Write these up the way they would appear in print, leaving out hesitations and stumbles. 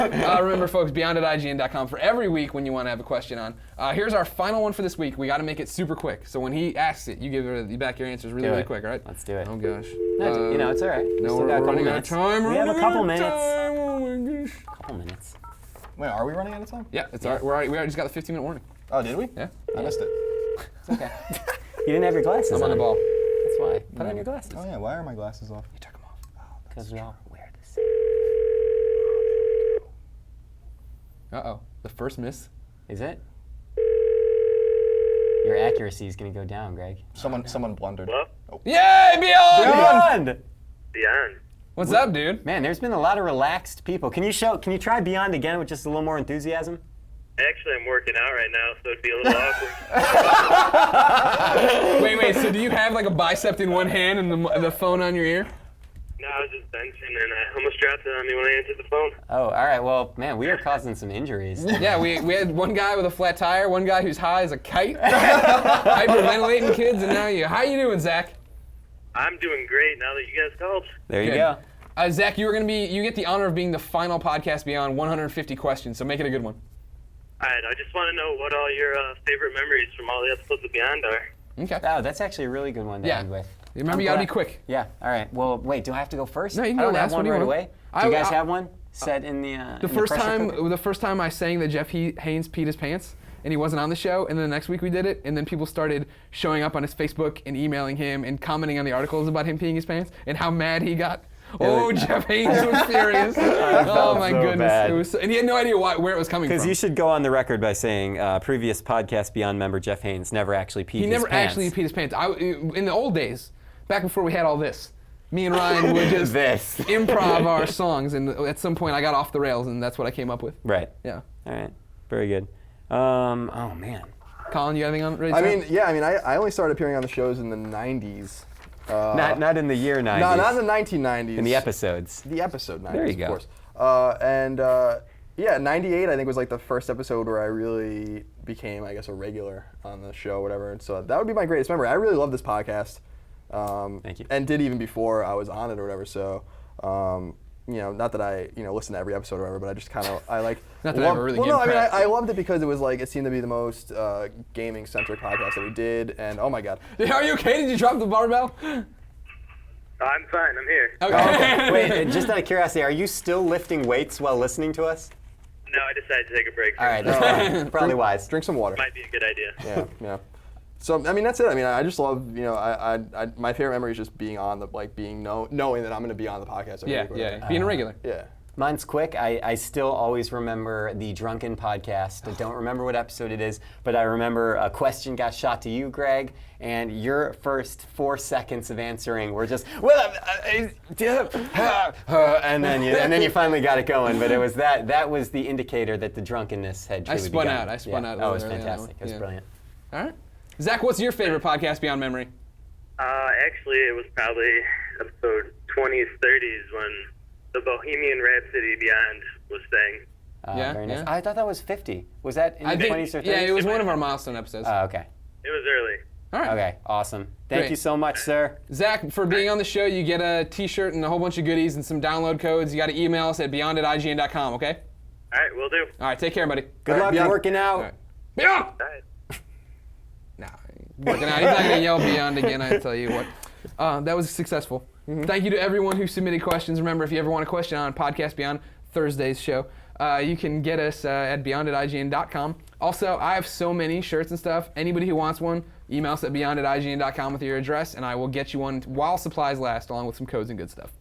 Remember, folks, beyond@ign.com for every week when you want to have a question on. Here's our final one for this week. We got to make it super quick. So when he asks it, you give back your answers really quick, all right? Let's do it. Oh, gosh. No, it's all right. No, we're running out of time. We have a couple minutes. Oh, my gosh. Couple minutes. Wait, are we running out of time? Yeah, it's all right. We already just got the 15-minute warning. Oh, did we? Yeah. I missed it. It's okay. You didn't have your glasses I'm on the ball. That's why. Put on your glasses. Oh, yeah. Why are my glasses off? You took them off. Because we all wear this. Uh-oh. The first miss. Is it? Your accuracy is going to go down, Greg. Someone blundered. Hello? Oh. Yay, Beyond! Beyond. What's up, dude? Man, there's been a lot of relaxed people. Can you try Beyond again with just a little more enthusiasm? Actually, I'm working out right now, so it'd be a little awkward. Wait, so do you have like a bicep in one hand and the phone on your ear? No, I was just benching, and I almost dropped it on me when I answered the phone. Oh, all right. Well, man, we are causing some injuries. Yeah, we had one guy with a flat tire, one guy who's high as a kite, hyperventilating kids, and now you. How you doing, Zach? I'm doing great now that you guys called. There you Good. go. Zach, you get the honor of being the final podcast beyond 150 questions, so make it a good one. All right, I just want to know what all your favorite memories from all the episodes of Beyond are. Okay. Oh, that's actually a really good one to end with. Remember, you gotta be quick. Yeah. All right. Well, wait. Do I have to go first? No, you can I go don't have last. one What do you right want? away. Do you guys have one set in the? The first time I sang that Jeff Haynes peed his pants, and he wasn't on the show, and then the next week we did it, and then people started showing up on his Facebook and emailing him and commenting on the articles about him peeing his pants and how mad he got. Oh, Jeff Haynes was furious. Oh my so goodness. bad. It was, and he had no idea where it was coming from. Because you should go on the record by saying previous podcast Beyond member Jeff Haynes never actually peed his pants. He never actually peed his pants. In the old days, back before we had all this, me and Ryan would just improv our songs, and at some point I got off the rails, and that's what I came up with. Right. Yeah. All right. Very good. Oh man. Colin, you got anything on ready? I only started appearing on the shows in the 90s. Not in the year 90s. No, not in the 1990s. In the episodes. The episode 90s, There you go. of course. 98 I think was like the first episode where I really became, I guess, a regular on the show, whatever. And so that would be my greatest memory. I really love this podcast. Thank you. And did even before I was on it or whatever. So, not that I, listen to every episode or whatever, but I just kind of, I like. Not that I ever really gave credit. I loved it because it was like, it seemed to be the most gaming-centric podcast that we did. And oh my God. Are you okay? Did you drop the barbell? I'm fine. I'm here. Okay. Wait, just out of curiosity, are you still lifting weights while listening to us? No, I decided to take a break. All right, that's probably wise. Drink some water. Might be a good idea. Yeah. So that's it. I just love, my favorite memory is just being on the, knowing that I'm going to be on the podcast every week. Yeah, being a regular. Yeah. Mine's quick. I still always remember the Drunken podcast. I don't remember what episode it is, but I remember a question got shot to you, Greg, and your first 4 seconds of answering were just, and then you finally got it going. But it was that was the indicator that the drunkenness had truly begun. I spun out. Oh, it was fantastic. It was brilliant. All right. Zach, what's your favorite podcast beyond memory? Actually, it was probably episode 20s, 30s when the Bohemian Rhapsody Beyond was sang. Very nice. I thought that was 50. Was that in the 20s or 30s? Yeah, it was one of our milestone episodes. Oh, okay. It was early. All right. Okay, awesome. Thank Great. you so much, sir. Zach, for being on the show, you get a t-shirt and a whole bunch of goodies and some download codes. You got to email us at beyond@ign.com, okay? All right, will do. All right, take care, buddy. Good luck working out. All right. Beyond! All right. No, working out. He's not going to yell Beyond again, I tell you what. That was successful. Thank you to everyone who submitted questions. Remember, if you ever want a question on Podcast Beyond, Thursday's show, you can get us at beyond@ign.com. Also, I have so many shirts and stuff. Anybody who wants one, email us at beyond@ign.com with your address, and I will get you one while supplies last, along with some codes and good stuff.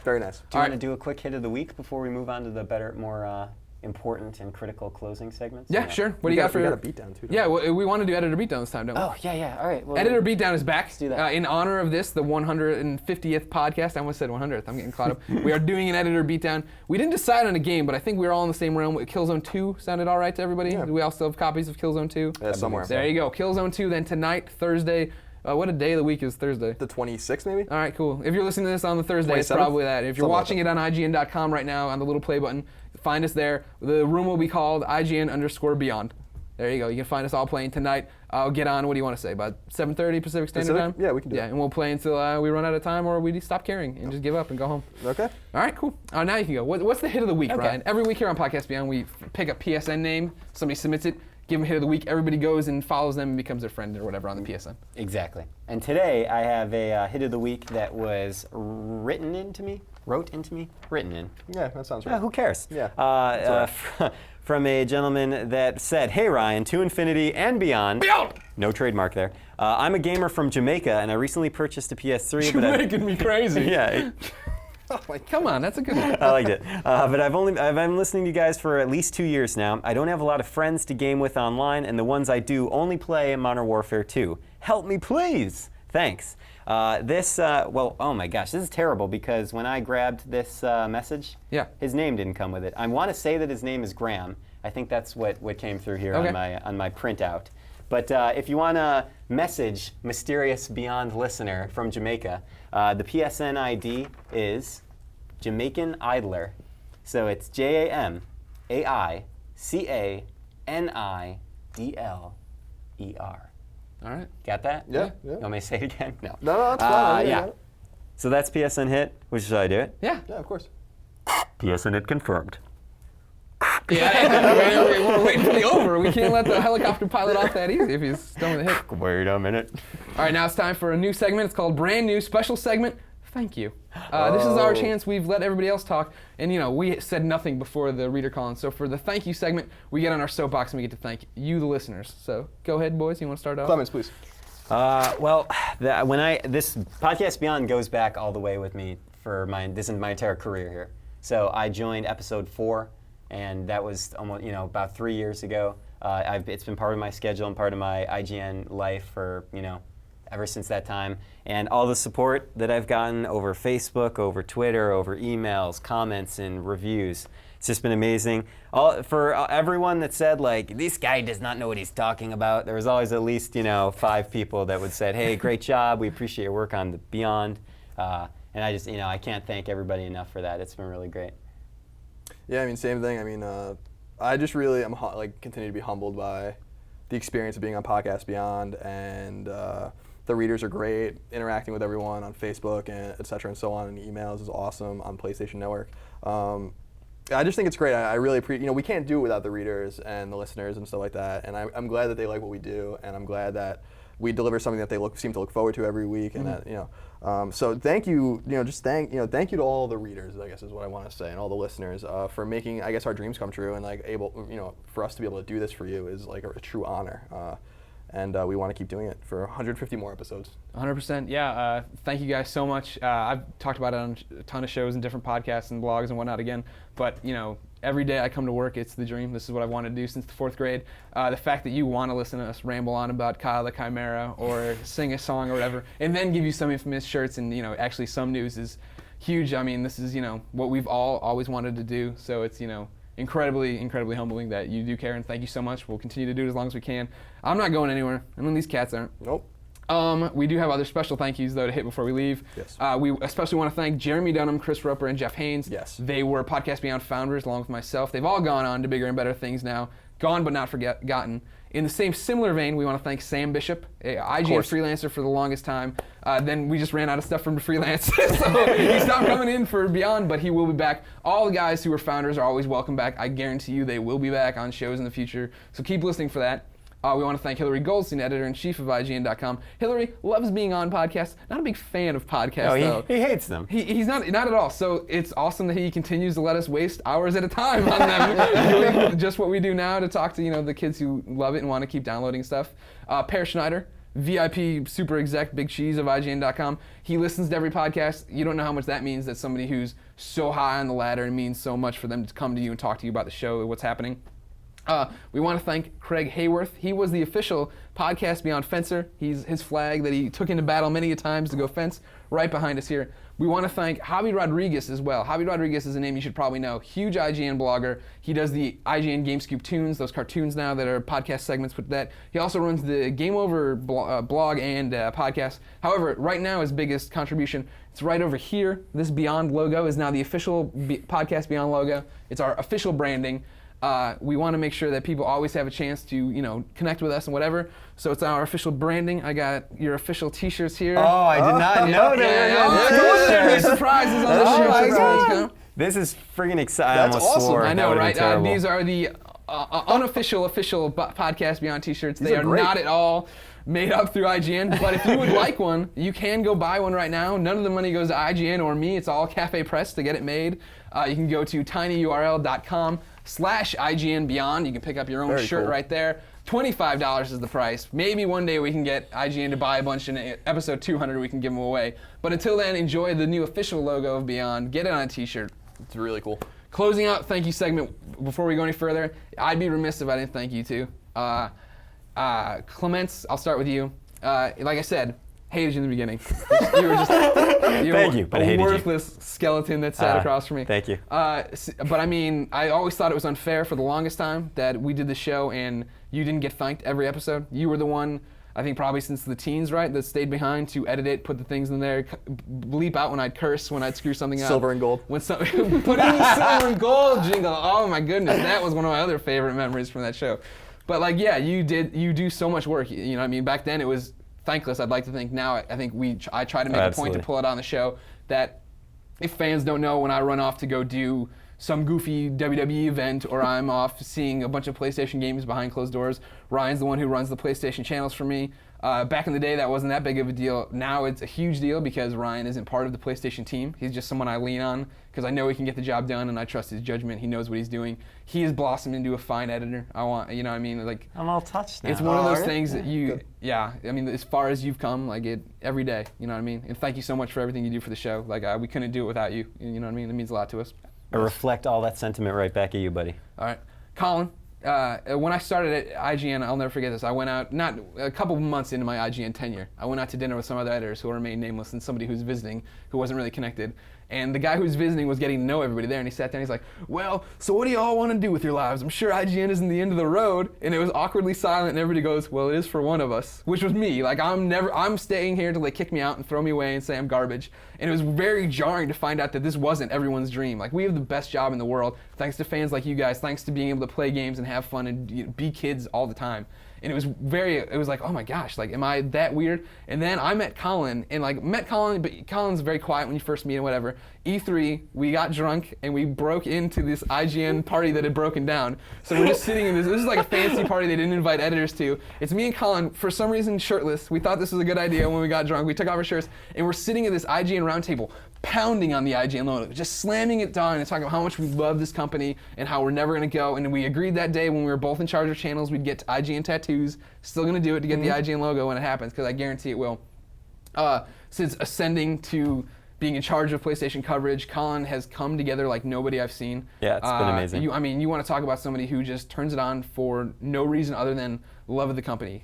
Very nice. Do you want to do a quick hit of the week before we move on to the better, more important and critical closing segments? Yeah, sure. What do you got for... We got a beatdown, too. Yeah, we want to do Editor Beatdown this time, don't we? Oh, yeah. All right. Well, Editor Beatdown is back. Let's do that. In honor of this, the 150th podcast. I almost said 100th. I'm getting caught up. We are doing an Editor Beatdown. We didn't decide on a game, but I think we were all in the same realm. Killzone 2 sounded all right to everybody? Yeah. Do we all still have copies of Killzone 2? Yeah, somewhere. There you go. Killzone 2, then tonight, Thursday. What a day of the week is Thursday? The 26th, maybe? All right, cool. If you're listening to this on the Thursday, it's 27th? probably that. If you're Something watching it on IGN.com right now on the little play button, find us there. The room will be called IGN_Beyond. There you go. You can find us all playing tonight. I'll get on, what do you want to say, about 7:30 Pacific Standard Time? Yeah, we can do Yeah, it. and we'll play until we run out of time or we stop caring and just give up and go home. Okay. All right, cool. Now you can go. What's the hit of the week, Ryan? Every week here on Podcast Beyond, we pick a PSN name, somebody submits it, give them hit of the week, everybody goes and follows them and becomes their friend or whatever on the PSN. Exactly. And today I have a hit of the week that was written in. Yeah, that sounds right. Who cares? Yeah. From a gentleman that said, "Hey Ryan, to infinity and beyond." Beyond! No trademark there. I'm a gamer from Jamaica, and I recently purchased a PS3. You're making me crazy. Yeah. Oh my God. Come on, that's a good one. I liked it. But I've been listening to you guys for at least 2 years now. I don't have a lot of friends to game with online, and the ones I do only play Modern Warfare 2. Help me, please. Thanks. Oh my gosh, this is terrible because when I grabbed this message, Yeah. his name didn't come with it. I want to say that his name is Graham. I think that's what came through here on my printout. But if you want to message Mysterious Beyond Listener from Jamaica, the PSN ID is Jamaican Idler. So it's JAMAICANIDLER. All right. Got that? Yeah. You want me to say it again? No. No, that's fine. Yeah. So that's PSN hit. Which should I do it? Yeah. Yeah, of course. PSN hit confirmed. Yeah, we're waiting for the over. We can't let the helicopter pilot off that easy if he's done with the hit. Wait a minute. All right, now it's time for a new segment. It's called Brand New Special Segment. Thank you. This is our chance. We've let everybody else talk, and we said nothing before the reader call-in. So for the thank you segment, we get on our soapbox and we get to thank you, the listeners. So go ahead, boys. You want to start off? Clemens, please. This Podcast Beyond goes back all the way with me for my entire career here. So I joined episode 4, and that was almost about 3 years ago. It's been part of my schedule and part of my IGN life for ever since that time. And all the support that I've gotten over Facebook, over Twitter, over emails, comments, and reviews. It's just been amazing. For everyone that said, this guy does not know what he's talking about, there was always at least, 5 people that would say, hey, great job, we appreciate your work on the Beyond. And I just, I can't thank everybody enough for that. It's been really great. Yeah, I mean, same thing. I mean, I just really am continue to be humbled by the experience of being on Podcast Beyond, and the readers are great. Interacting with everyone on Facebook and et cetera and so on, and emails is awesome on PlayStation Network. I just think it's great. I really appreciate. We can't do it without the readers and the listeners and stuff like that. And I'm glad that they like what we do, and I'm glad that we deliver something that they seem to look forward to every week, and that so thank you, thank you to all the readers, I guess is what I want to say, and all the listeners for making, I guess, our dreams come true, and for us to be able to do this for you is a true honor, and we want to keep doing it for 150 more episodes. 100%, yeah. Thank you guys so much. I've talked about it on a ton of shows and different podcasts and blogs and whatnot again, but every day I come to work, it's the dream. This is what I wanted to do since the 4th grade. The fact that you want to listen to us ramble on about Kyle the Chimera or sing a song or whatever, and then give you some infamous shirts and actually some news is huge. I mean, this is what we've all always wanted to do. So it's incredibly humbling that you do care, and thank you so much. We'll continue to do it as long as we can. I'm not going anywhere. I mean, these cats aren't. Nope. We do have other special thank yous, though, to hit before we leave. Yes. We especially want to thank Jeremy Dunham, Chris Roper, and Jeff Haynes. Yes. They were Podcast Beyond founders, along with myself. They've all gone on to bigger and better things now. Gone but not forgotten. In the same similar vein, we want to thank Sam Bishop, a IGN freelancer for the longest time. Then we just ran out of stuff from the freelance, so he stopped coming in for Beyond, but he will be back. All the guys who were founders are always welcome back. I guarantee you they will be back on shows in the future, so keep listening for that. We want to thank Hillary Goldstein, editor-in-chief of IGN.com. Hillary loves being on podcasts. Not a big fan of podcasts, though. He hates them. He's not at all. So it's awesome that he continues to let us waste hours at a time on them. Doing just what we do now to talk to the kids who love it and want to keep downloading stuff. Per Schneider, VIP super exec, big cheese of IGN.com. He listens to every podcast. You don't know how much that means. That somebody who's so high on the ladder and means so much for them to come to you and talk to you about the show, what's happening. We want to thank Craig Hayworth. He was the official Podcast Beyond fencer. He's his flag that he took into battle many a times to go fence right behind us here. We want to thank Javi Rodriguez as well. Javi Rodriguez is a name you should probably know. Huge IGN blogger. He does the IGN GameScoop tunes, those cartoons now that are podcast segments with that. He also runs the Game Over blog and podcast. However, right now his biggest contribution, it's right over here. This Beyond logo is now the official Podcast Beyond logo. It's our official branding. We want to make sure that people always have a chance to, connect with us and whatever. So it's our official branding. I got your official T-shirts here. Oh, I did not know there were surprises on this show. This is friggin' exciting. That's awesome. I know, right? These are the unofficial Podcast Beyond T-shirts. They are great. not at all made up through IGN, but if you would like one, you can go buy one right now. None of the money goes to IGN or me. It's all Cafe Press to get it made. You can go to tinyurl.com/IGN Beyond. You can pick up your own shirt right there. $25 is the price. Maybe one day we can get IGN to buy a bunch, and episode 200 we can give them away. But until then, enjoy the new official logo of Beyond. Get it on a T-shirt. It's really cool. Closing out thank you segment, before we go any further, I'd be remiss if I didn't thank you too. Clements, I'll start with you. Like I said, hated you in the beginning. You were just a worthless skeleton that sat across from me. Thank you. But I mean, I always thought it was unfair for the longest time that we did the show and you didn't get thanked every episode. You were the one, I think probably since the teens, right, that stayed behind to edit it, put the things in there, bleep out when I'd curse, when I'd screw something up. Silver and gold. Put in the silver and gold jingle. Oh my goodness, that was one of my other favorite memories from that show. But like, yeah, you do so much work. You know what I mean? Back then it was thankless, I'd like to think. Now I think I try to make a point to pull it on the show that if fans don't know, when I run off to go do some goofy WWE event or I'm off seeing a bunch of PlayStation games behind closed doors, Ryan's the one who runs the PlayStation channels for me. Back in the day, that wasn't that big of a deal. Now it's a huge deal because Ryan isn't part of the PlayStation team. He's just someone I lean on because I know he can get the job done and I trust his judgment. He knows what he's doing. He has blossomed into a fine editor. You know what I mean? Like, I'm all touched now. It's one of those things that I mean, as far as you've come, like every day, you know what I mean? And thank you so much for everything you do for the show. Like, we couldn't do it without you. You know what I mean? It means a lot to us. I reflect all that sentiment right back at you, buddy. All right. Colin, when I started at IGN, I'll never forget this. I went out, not a couple months into my IGN tenure, I went out to dinner with some other editors who will remain nameless and somebody who's visiting who wasn't really connected. And the guy who was visiting was getting to know everybody there, and he sat down and he's like, well, so what do you all want to do with your lives? I'm sure IGN isn't the end of the road. And it was awkwardly silent, and everybody goes, well, it is for one of us, which was me. Like, I'm staying here until they kick me out and throw me away and say I'm garbage. And it was very jarring to find out that this wasn't everyone's dream. Like, we have the best job in the world, thanks to fans like you guys, thanks to being able to play games and have fun and be kids all the time. And it was like, oh my gosh, like, am I that weird? And then I met Colin, but Colin's very quiet when you first meet him, whatever. E3, we got drunk and we broke into this IGN party that had broken down. So we're just sitting in this is like a fancy party they didn't invite editors to. It's me and Colin, for some reason shirtless. We thought this was a good idea when we got drunk. We took off our shirts and we're sitting at this IGN round table, pounding on the IGN logo, just slamming it down and talking about how much we love this company and how we're never gonna go. And we agreed that day when we were both in charge of channels, we'd get IGN tattoos. Still gonna do it to get the IGN logo when it happens, because I guarantee it will. Since ascending to being in charge of PlayStation coverage, Colin has come together like nobody I've seen. Yeah, it's been amazing. You want to talk about somebody who just turns it on for no reason other than love of the company.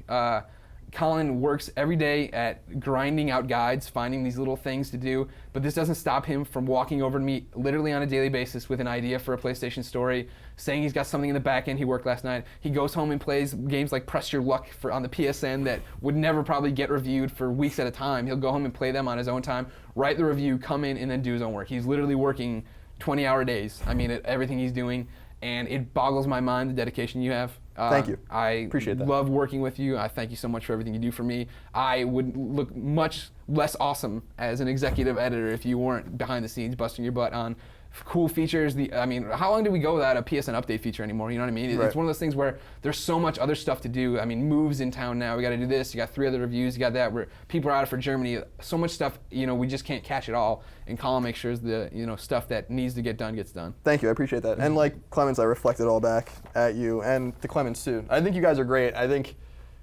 Colin works every day at grinding out guides, finding these little things to do, but this doesn't stop him from walking over to me literally on a daily basis with an idea for a PlayStation story, saying he's got something in the back end. He worked last night. He goes home and plays games like Press Your Luck on the PSN that would never probably get reviewed for weeks at a time. He'll go home and play them on his own time, write the review, come in, and then do his own work. He's literally working 20-hour days, at everything he's doing, and it boggles my mind the dedication you have. Thank you. I appreciate that. Love working with you. I thank you so much for everything you do for me. I would look much less awesome as an executive editor if you weren't behind the scenes busting your butt on cool features. How long do we go without a PSN update feature anymore? You know what I mean? Right. It's one of those things where there's so much other stuff to do. Moves in town now. We got to do this. You got 3 other reviews. You got that. Where people are out for Germany. So much stuff. We just can't catch it all. And Colin makes sure the stuff that needs to get done gets done. Thank you. I appreciate that. And like Clemens, I reflect it all back at you and to Clemens too. I think you guys are great. I think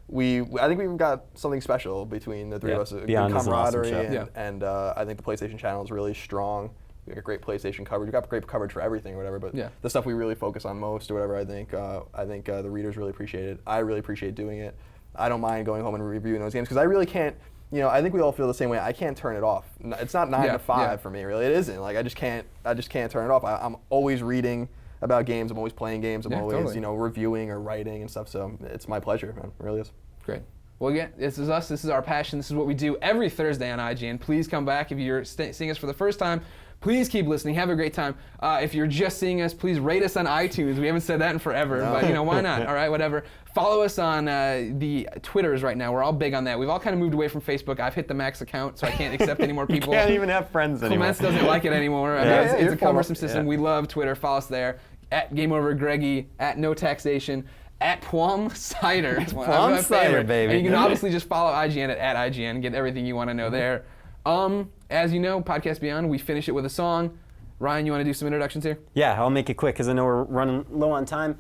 we've got something special between the three of us. Beyond is an awesome camaraderie, show. and I think the PlayStation channel is really strong. We got great PlayStation coverage. We got great coverage for everything or whatever, but the stuff we really focus on most or whatever, I think the readers really appreciate it. I really appreciate doing it. I don't mind going home and reviewing those games because I really can't. I think we all feel the same way. I can't turn it off. It's not 9 to 5 for me, really. It isn't. Like I just can't turn it off. I'm always reading about games. I'm always playing games. I'm always reviewing or writing and stuff. So it's my pleasure, man. It really is. Great. Well, again, this is us. This is our passion. This is what we do every Thursday on IGN. Please come back if you're seeing us for the first time. Please keep listening. Have a great time. If you're just seeing us, please rate us on iTunes. We haven't said that in forever, but why not? All right, whatever. Follow us on the Twitters right now. We're all big on that. We've all kind of moved away from Facebook. I've hit the max account, so I can't accept any more people. You can't even have friends anymore. Clements doesn't like it anymore. I mean, it's a cumbersome system. We love Twitter. Follow us there. At Game Over Greggy, at No Taxation, at Plum Cider. Plum Cider, baby. And you can obviously just follow IGN at IGN and get everything you want to know there. As you know, Podcast Beyond, we finish it with a song. Ryan, you want to do some introductions here? Yeah, I'll make it quick because I know we're running low on time.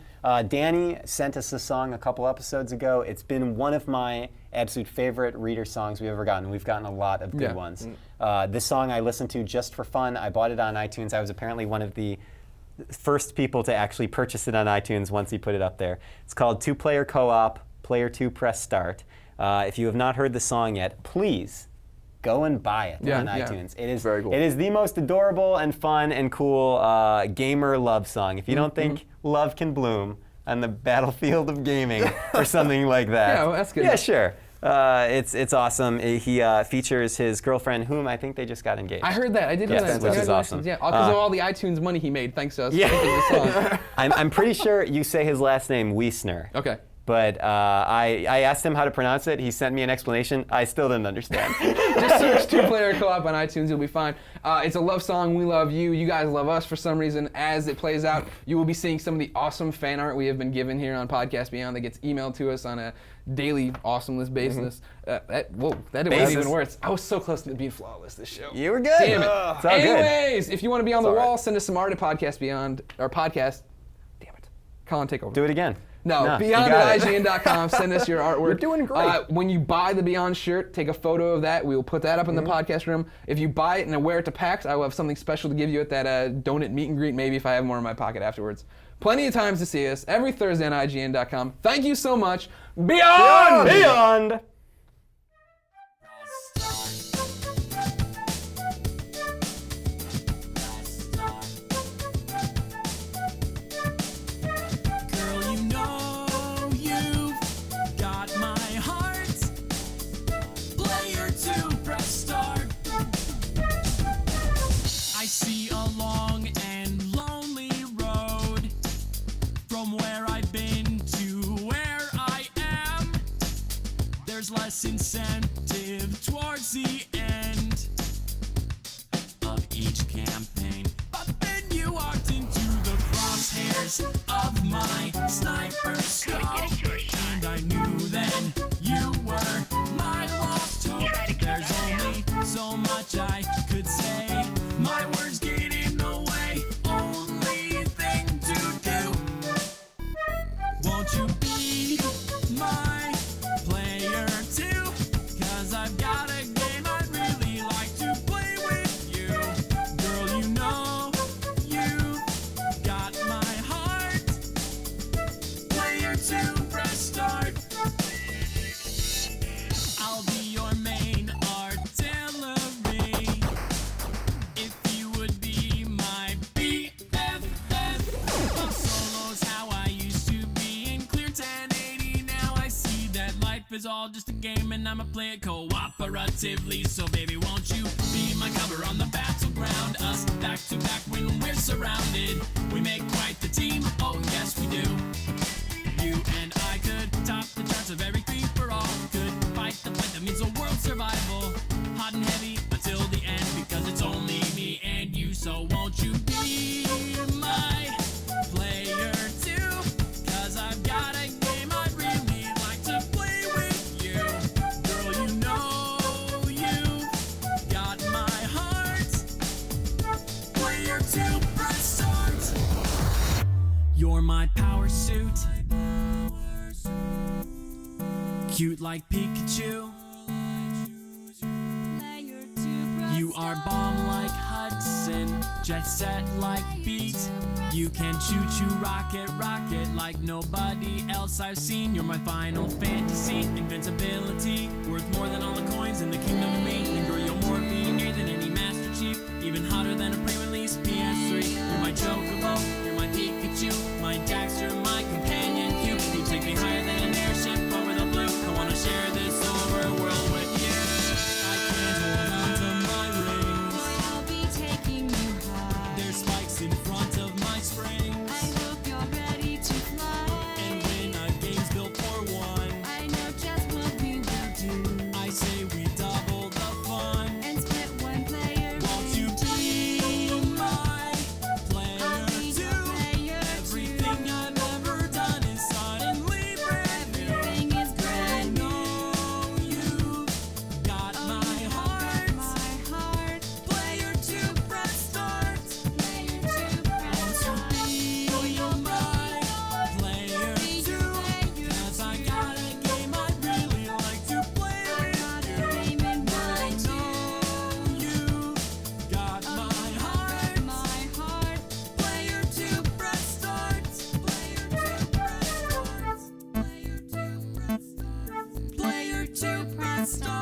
Danny sent us a song a couple episodes ago. It's been one of my absolute favorite reader songs we've ever gotten. We've gotten a lot of good ones. This song I listened to just for fun. I bought it on iTunes. I was apparently one of the first people to actually purchase it on iTunes once he put it up there. It's called Two Player Co-op, Player 2 Press Start. If you have not heard the song yet, please go and buy it on iTunes. It is very cool. It is the most adorable and fun and cool gamer love song. If you don't think love can bloom on the battlefield of gaming or something like that. Yeah, well, that's good. Yeah, sure. It's awesome. He features his girlfriend, whom I think they just got engaged. I heard that. I did hear Yes, that. which is awesome. Yeah, because of all the iTunes money he made, thanks to us. Yeah. Making this song. I'm pretty sure you say his last name, Wiesner. Okay. But I asked him how to pronounce it. He sent me an explanation. I still didn't understand. Just search Two Player Co-op on iTunes. You'll be fine. It's a love song. We love you. You guys love us for some reason. As it plays out, you will be seeing some of the awesome fan art we have been given here on Podcast Beyond that gets emailed to us on a daily awesomeness basis. That wasn't even worse. I was so close to being flawless this show. You were good. Damn it. It's all good. Anyways, if you want to be on the all right. wall, send us some art at Podcast Beyond, or podcast. Damn it. Colin, take over. Do it again. No, you beyond got at it. IGN.com. Send us your artwork. You're doing great. When you buy the Beyond shirt, take a photo of that. We will put that up in the podcast room. If you buy it and I wear it to PAX, I will have something special to give you at that donut meet and greet, maybe if I have more in my pocket afterwards. Plenty of times to see us every Thursday on IGN.com. Thank you so much. Beyond! Beyond! Girl, you know you've got my heart. Player 2, press start. I see a long and lonely road from where I've been to where I am. There's less incentive towards the end of each campaign. But then you walked into the crosshairs of my sniper scope, and I knew then you were my lost hope. There's only so much I could say. My words get in the way. Only thing to do. Won't you be my player 2? 'Cause I've got a game I'd really like to play with you. Girl, you know you've got my heart. Player 2, press start. I'll be your main artillery. If you would be my BFF. Solo's how I used to be in clear 1080. Now I see that life is all just a game and I'ma play it cooperatively. So baby, won't you be my cover on the battleground? Us back to back when we're surrounded. We make quite the team, oh yes we do. You and I could top the charts of every free for all. Could fight the fight that means the world survival. Hot and heavy until the end because it's only me and you. So won't you be my player 2? 'Cause I've got a game I'd really like to play with you. Girl, you know you've got my heart. Player 2, press start. You're my power suit. Cute like Pikachu. You are bomb like Hudson, jet set like Beat. You can choo-choo rocket like nobody else I've seen. You're my final fantasy, invincibility, worth more than all the coins in the kingdom of me. And girl, you're more VA than any Master Chief, even hotter than a pre-release PS3. You're my Chocobo, you're my Pikachu, my Daxter, my companion cube. You take me higher than an airship over the blue. I wanna share this overworld with you. I can't hold on to my rings. I'll be taking you the stars.